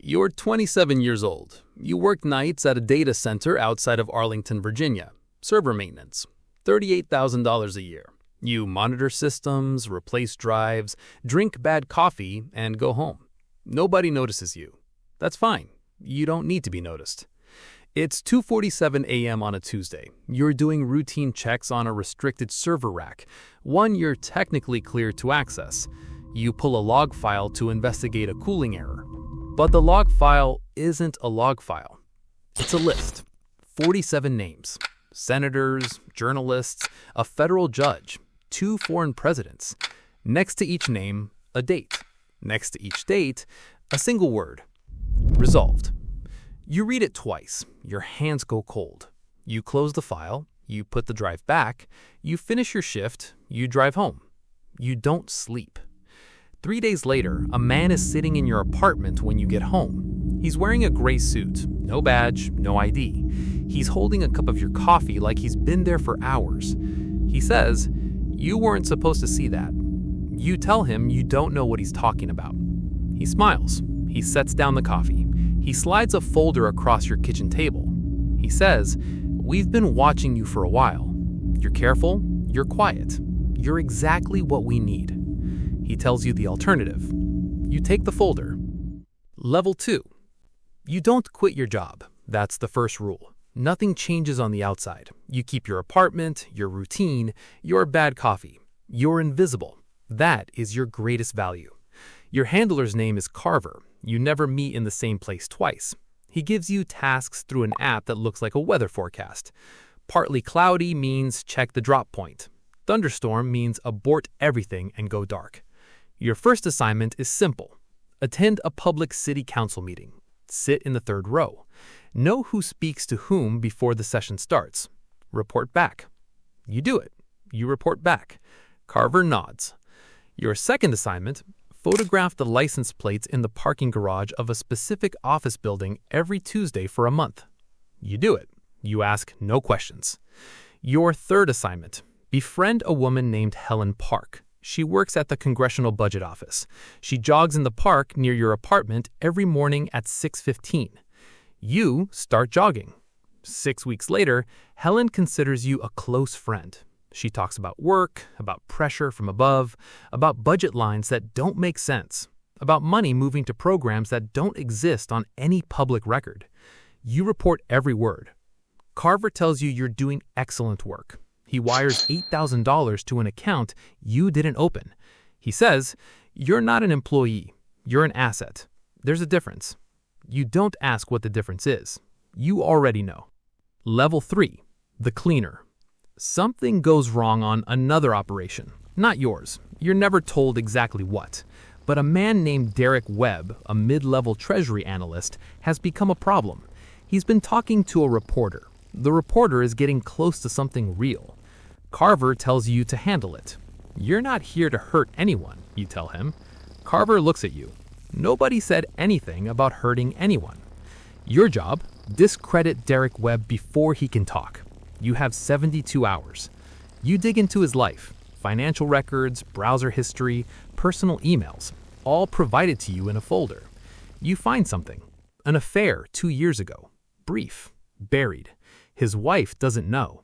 You're 27 years old. You work nights at a data center outside of Arlington, Virginia. Server maintenance. $38,000 a year. You monitor systems, replace drives, drink bad coffee, and go home. Nobody notices you. That's fine. You don't need to be noticed. It's 2:47 a.m. on a Tuesday. You're doing routine checks on a restricted server rack, one you're technically cleared to access. You pull a log file to investigate a cooling error. But the log file isn't a log file. It's a list. 47 names. Senators, journalists, a federal judge, 2 foreign presidents. Next to each name, a date. Next to each date, a single word. Resolved. You read it twice. Your hands go cold. You close the file. You put the drive back. You finish your shift. You drive home. You don't sleep. 3 days later, a man is sitting in your apartment when you get home. He's wearing a gray suit, no badge, no ID. He's holding a cup of your coffee like he's been there for hours. He says, "You weren't supposed to see that." You tell him you don't know what he's talking about. He smiles. He sets down the coffee. He slides a folder across your kitchen table. He says, "We've been watching you for a while. You're careful, you're quiet. You're exactly what we need." He tells you the alternative. You take the folder. Level 2. You don't quit your job. That's the first rule. Nothing changes on the outside. You keep your apartment, your routine, your bad coffee. You're invisible. That is your greatest value. Your handler's name is Carver. You never meet in the same place twice. He gives you tasks through an app that looks like a weather forecast. Partly cloudy means check the drop point. Thunderstorm means abort everything and go dark. Your first assignment is simple. Attend a public city council meeting. Sit in the third row. Know who speaks to whom before the session starts. Report back. You do it. You report back. Carver nods. Your second assignment, photograph the license plates in the parking garage of a specific office building every Tuesday for a month. You do it. You ask no questions. Your third assignment, befriend a woman named Helen Park. She works at the Congressional Budget Office. She jogs in the park near your apartment every morning at 6:15. You start jogging. 6 weeks later, Helen considers you a close friend. She talks about work, about pressure from above, about budget lines that don't make sense, about money moving to programs that don't exist on any public record. You report every word. Carver tells you you're doing excellent work. He wires $8,000 to an account you didn't open. He says, "You're not an employee. You're an asset. There's a difference." You don't ask what the difference is. You already know. Level 3. The cleaner. Something goes wrong on another operation, not yours. You're never told exactly what. But a man named Derek Webb, a mid-level treasury analyst, has become a problem. He's been talking to a reporter. The reporter is getting close to something real. Carver tells you to handle it. "You're not here to hurt anyone," you tell him. Carver looks at you. Nobody said anything about hurting anyone. Your job, discredit Derek Webb before he can talk. You have 72 hours. You dig into his life, financial records, browser history, personal emails, all provided to you in a folder. You find something. An affair 2 years ago. Brief. Buried. His wife doesn't know.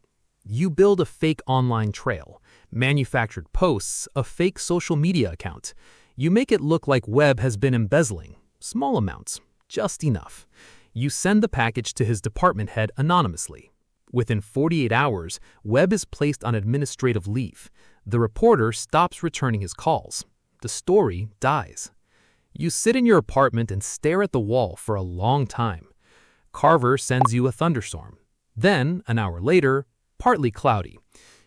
You build a fake online trail, manufactured posts, a fake social media account. You make it look like Webb has been embezzling. Small amounts. Just enough. You send the package to his department head anonymously. Within 48 hours, Webb is placed on administrative leave. The reporter stops returning his calls. The story dies. You sit in your apartment and stare at the wall for a long time. Carver sends you a thunderstorm. Then, an hour later, partly cloudy.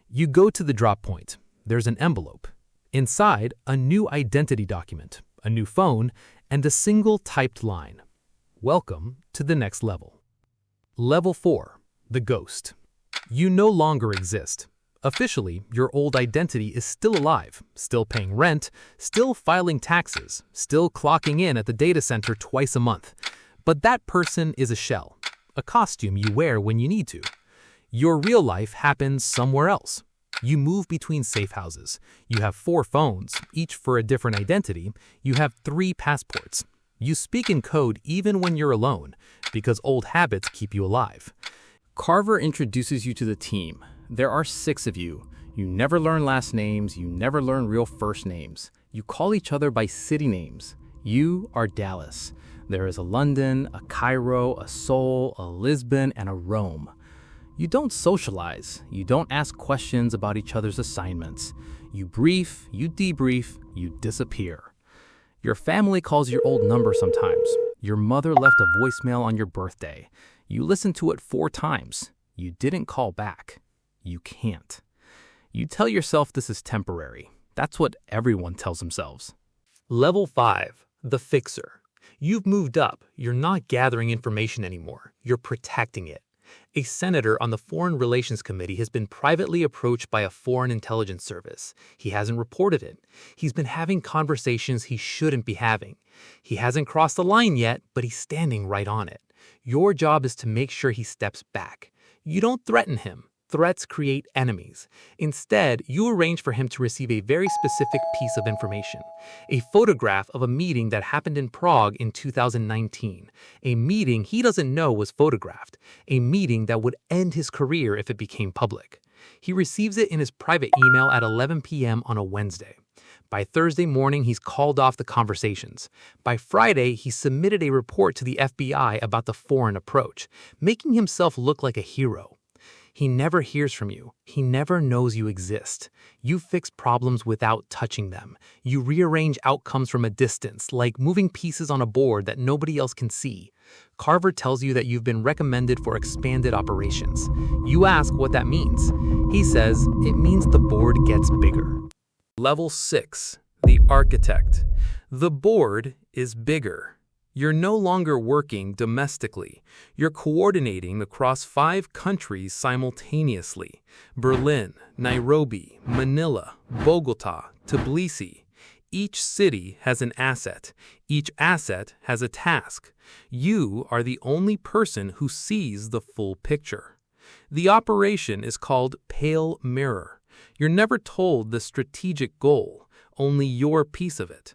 You go to the drop point. There's an envelope. Inside, a new identity document, a new phone, and a single typed line. Welcome to the next level. Level 4. The ghost. You no longer exist. Officially, your old identity is still alive, still paying rent, still filing taxes, still clocking in at the data center twice a month. But that person is a shell, a costume you wear when you need to. Your real life happens somewhere else. You move between safe houses. You have 4 phones, each for a different identity. You have 3 passports. You speak in code even when you're alone, because old habits keep you alive. Carver introduces you to the team. There are 6 of you. You never learn last names, you never learn real first names. You call each other by city names. You are Dallas. There is a London, a Cairo, a Seoul, a Lisbon, and a Rome. You don't socialize. You don't ask questions about each other's assignments. You brief, you debrief, you disappear. Your family calls your old number sometimes. Your mother left a voicemail on your birthday. You listened to it 4 times. You didn't call back. You can't. You tell yourself this is temporary. That's what everyone tells themselves. Level 5, the fixer. You've moved up. You're not gathering information anymore. You're protecting it. A senator on the Foreign Relations Committee has been privately approached by a foreign intelligence service. He hasn't reported it. He's been having conversations he shouldn't be having. He hasn't crossed the line yet, but he's standing right on it. Your job is to make sure he steps back. You don't threaten him. Threats create enemies. Instead, you arrange for him to receive a very specific piece of information. A photograph of a meeting that happened in Prague in 2019. A meeting he doesn't know was photographed. A meeting that would end his career if it became public. He receives it in his private email at 11 p.m. on a Wednesday. By Thursday morning, he's called off the conversations. By Friday, he submitted a report to the FBI about the foreign approach, making himself look like a hero. He never hears from you. He never knows you exist. You fix problems without touching them. You rearrange outcomes from a distance, like moving pieces on a board that nobody else can see. Carver tells you that you've been recommended for expanded operations. You ask what that means. He says it means the board gets bigger. Level 6, the architect. The board is bigger. You're no longer working domestically. You're coordinating across 5 countries simultaneously: Berlin, Nairobi, Manila, Bogota, Tbilisi. Each city has an asset. Each asset has a task. You are the only person who sees the full picture. The operation is called Pale Mirror. You're never told the strategic goal, only your piece of it.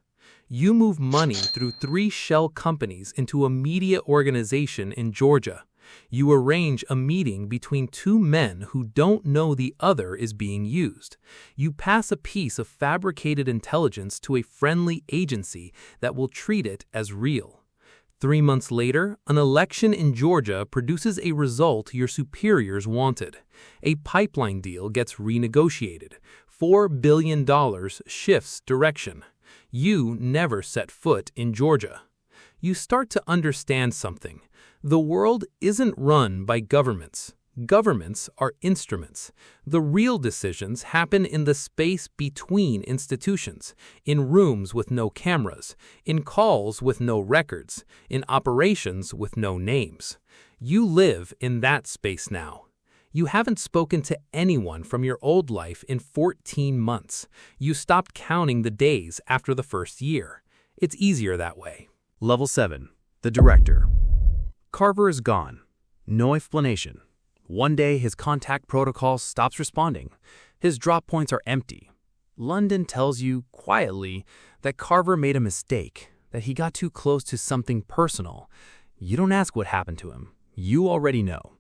You move money through 3 shell companies into a media organization in Georgia. You arrange a meeting between 2 men who don't know the other is being used. You pass a piece of fabricated intelligence to a friendly agency that will treat it as real. 3 months later, an election in Georgia produces a result your superiors wanted. A pipeline deal gets renegotiated. $4 billion shifts direction. You never set foot in Georgia. You start to understand something. The world isn't run by governments. Governments are instruments. The real decisions happen in the space between institutions, in rooms with no cameras, in calls with no records, in operations with no names. You live in that space now. You haven't spoken to anyone from your old life in 14 months. You stopped counting the days after the first year. It's easier that way. Level 7, the director. Carver is gone. No explanation. One day, his contact protocol stops responding. His drop points are empty. London tells you, quietly, that Carver made a mistake, that he got too close to something personal. You don't ask what happened to him. You already know.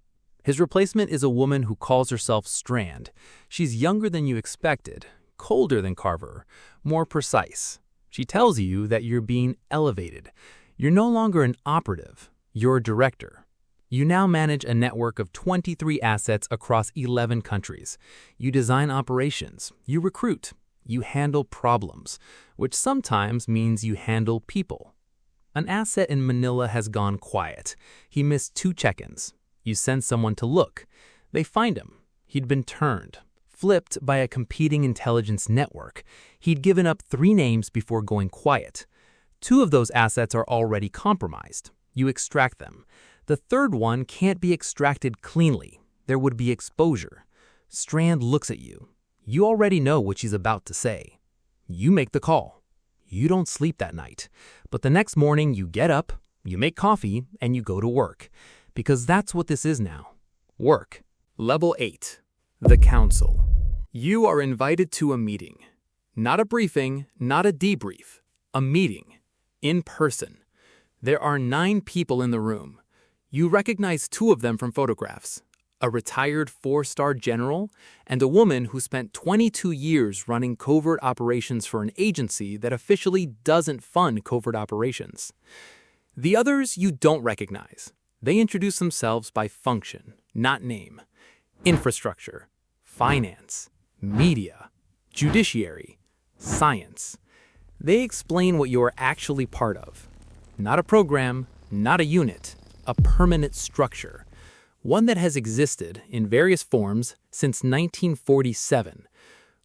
His replacement is a woman who calls herself Strand. She's younger than you expected, colder than Carver, more precise. She tells you that you're being elevated. You're no longer an operative. You're a director. You now manage a network of 23 assets across 11 countries. You design operations. You recruit. You handle problems, which sometimes means you handle people. An asset in Manila has gone quiet. He missed 2 check-ins. You send someone to look. They find him. He'd been turned, flipped by a competing intelligence network. He'd given up 3 names before going quiet. 2 of those assets are already compromised. You extract them. The 3rd one can't be extracted cleanly. There would be exposure. Strand looks at you. You already know what she's about to say. You make the call. You don't sleep that night. But the next morning you get up, you make coffee, and you go to work. Because that's what this is now. Work. Level 8. The Council. You are invited to a meeting. Not a briefing, not a debrief. A meeting. In person. There are 9 people in the room. You recognize 2 of them from photographs: a retired 4-star general and a woman who spent 22 years running covert operations for an agency that officially doesn't fund covert operations. The others you don't recognize. They introduce themselves by function, not name: infrastructure, finance, media, judiciary, science. They explain what you are actually part of. Not a program, not a unit, a permanent structure. One that has existed in various forms since 1947.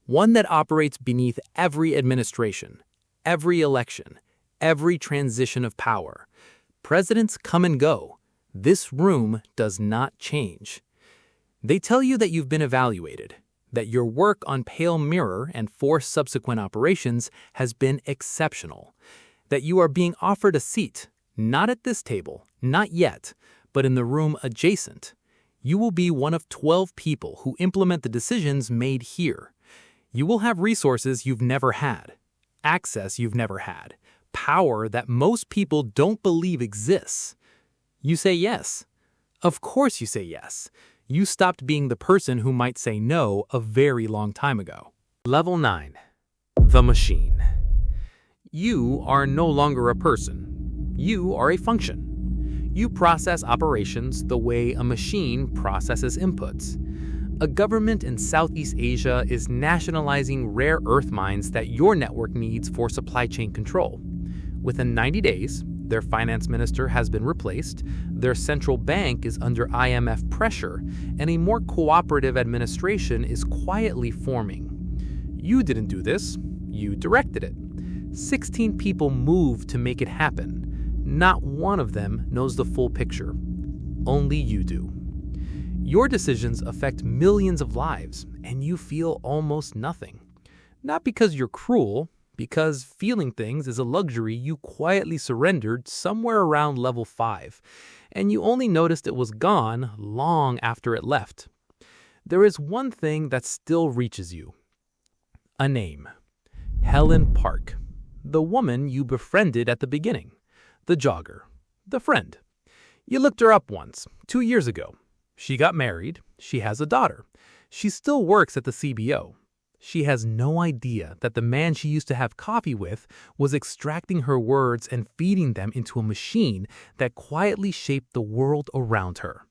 One that operates beneath every administration, every election, every transition of power. Presidents come and go. This room does not change. They tell you that you've been evaluated, that your work on Pale Mirror and 4 subsequent operations has been exceptional, that you are being offered a seat, not at this table, not yet, but in the room adjacent. You will be one of 12 people who implement the decisions made here. You will have resources you've never had, access you've never had, power that most people don't believe exists. You say yes. Of course you say yes. You stopped being the person who might say no a very long time ago. Level 9. The Machine. You are no longer a person. You are a function. You process operations the way a machine processes inputs. A government in Southeast Asia is nationalizing rare earth mines that your network needs for supply chain control. Within 90 days, their finance minister has been replaced, their central bank is under IMF pressure, and a more cooperative administration is quietly forming. You didn't do this, you directed it. 16 people moved to make it happen. Not one of them knows the full picture. Only you do. Your decisions affect millions of lives, and you feel almost nothing. Not because you're cruel, because feeling things is a luxury you quietly surrendered somewhere around level 5, and you only noticed it was gone long after it left. There is one thing that still reaches you. A name. Helen Park. The woman you befriended at the beginning. The jogger. The friend. You looked her up once, 2 years ago. She got married. She has a daughter. She still works at the CBO. She has no idea that the man she used to have coffee with was extracting her words and feeding them into a machine that quietly shaped the world around her.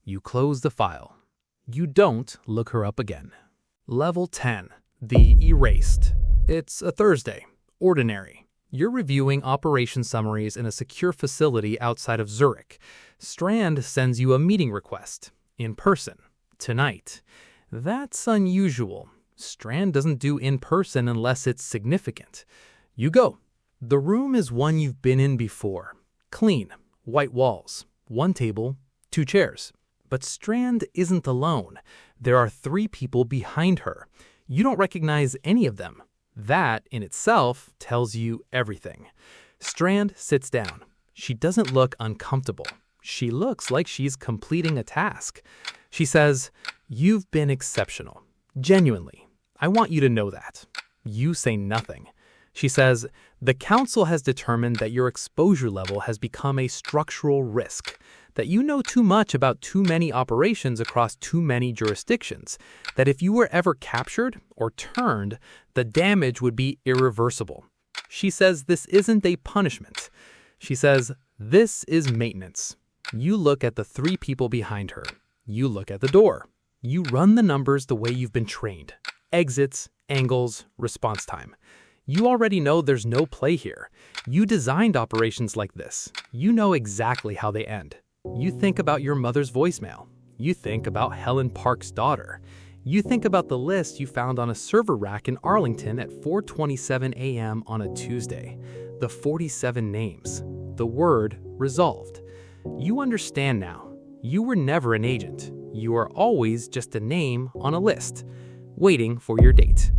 You close the file. You don't look her up again. Level 10. The Erased. It's a Thursday. Ordinary. You're reviewing operation summaries in a secure facility outside of Zurich. Strand sends you a meeting request. In person. Tonight. That's unusual. Strand doesn't do in person unless it's significant. You go. The room is one you've been in before. Clean. White walls. 1 table. 2 chairs. But Strand isn't alone. There are 3 people behind her. You don't recognize any of them. That, in itself, tells you everything. Strand sits down. She doesn't look uncomfortable. She looks like she's completing a task. She says, "You've been exceptional. Genuinely. I want you to know that." You say nothing. She says, "The council has determined that your exposure level has become a structural risk, that you know too much about too many operations across too many jurisdictions, that if you were ever captured or turned, the damage would be irreversible." She says this isn't a punishment. She says, this is maintenance. You look at the 3 people behind her. You look at the door. You run the numbers the way you've been trained. Exits, angles, response time. You already know there's no play here. You designed operations like this. You know exactly how they end. You think about your mother's voicemail. You think about Helen Park's daughter. You think about the list you found on a server rack in Arlington at 4:27 a.m. on a Tuesday. The 47 names. The word resolved. You understand now. You were never an agent. You are always just a name on a list, waiting for your date.